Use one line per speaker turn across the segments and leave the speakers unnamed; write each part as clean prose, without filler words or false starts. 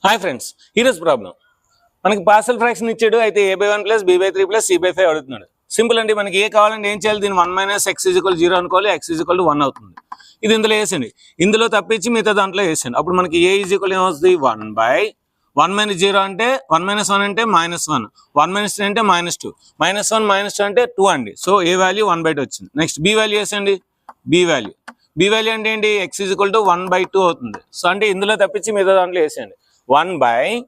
Hi friends, ఈరోజు problem మనకి parcel fraction ఇచ్చాడు. అయితే a/1 + b/3 + c/5 అడుగుతున్నాడు. సింపుల్ అండి. మనకి ఏ కావాలంటే ఏం చేయాలి? దీన్ని 1 - x = 0 అనుకోవాలి. x = 1 అవుతుంది. ఇది ఇందులో వేసండి. ఇందులో తప్పించి మిగతా దాంట్లో వేసండి. అప్పుడు మనకి a = ఏమవుతుంది? 1/1 - 0 అంటే 1 - 1 అంటే -1, 1 - 3 అంటే -2, -1 - 2 అంటే 2 అండి. సో a వాల్యూ 1/2 వచ్చింది. నెక్స్ట్ b వాల్యూ వేసండి. b వాల్యూ అంటే ఏంటి? x = 1/2 అవుతుంది. సో అంటే ఇందులో తప్పించి మిగతా దాంట్లో వేసేయండి. 1/1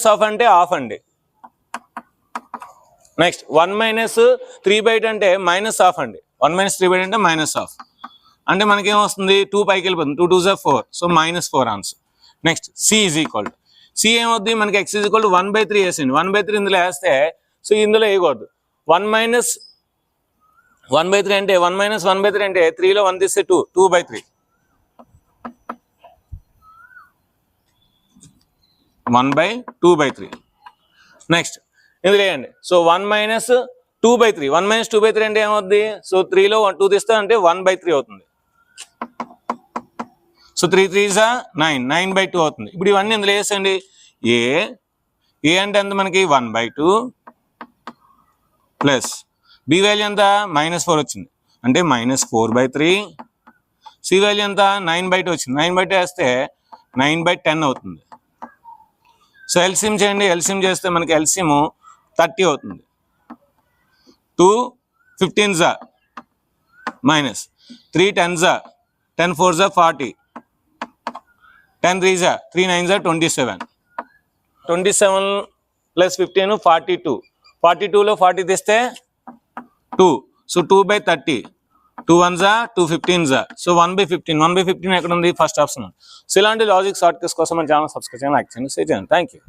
- ½ అంటే హాఫ్ అండి. నెక్స్ట్ 1 - 3/2 అంటే -½ అండి. 1 - 3/2 అంటే -½ అంటే మనకేమొస్తుంది? 2 పైకి వెళ్ళిపోతుంది. 2 2 4, సో -4 ఆన్సర్. నెక్స్ట్ c ఏమవుద్ది? మనకి x = 1/3 వేసింది. 1/3 ఇందులో వేస్తే సో ఇందులో వేయకూడదు. 1 - 1/3 అంటే 1 - 1/3 అంటే 3లో 1 తీస్తే 2, 2/3. 1/2/3. నెక్స్ట్ ఇందులో వేయండి. సో 1 - 2/3. 1 - 2/3 అంటే ఏమవుద్ది? సో 3లో 2 తీస్తే అంటే 1/3 అవుతుంది. సో 3 3s 9, 9/2 అవుతుంది. ఇప్పుడు ఇవన్నీ ఇందులో వేసండి. ఏ అంటే ఎంత? మనకి 1/2 ప్లస్ బి వాల్యూ ఎంత? -4 వచ్చింది అంటే -4/3. సి వాల్యూ ఎంత? 9/2 వచ్చింది. 9/2 వేస్తే 9/10 అవుతుంది. సో ఎల్సిఎం చేయండి. ఎల్సిఎం చేస్తే మనకి ఎల్సిఎం 30 అవుతుంది. 2 15s minus 3 10s, 10 4s 40, 10 3s 3 9s 27. 27 + 15 42. 42లో 40 తీస్తే 2, సో 2/30. 2 1s 2 15s, so 1/15. 1/15 ఎక్కడ ఉంది? First option. సో ఇలాంటి లాజిక్ షార్ట్ కట్స్ కోసం మన ఛానల్ సబ్స్క్రైబ్ చేయండి, లైక్ చేయండి, షేర్ చేయండి. Thank you.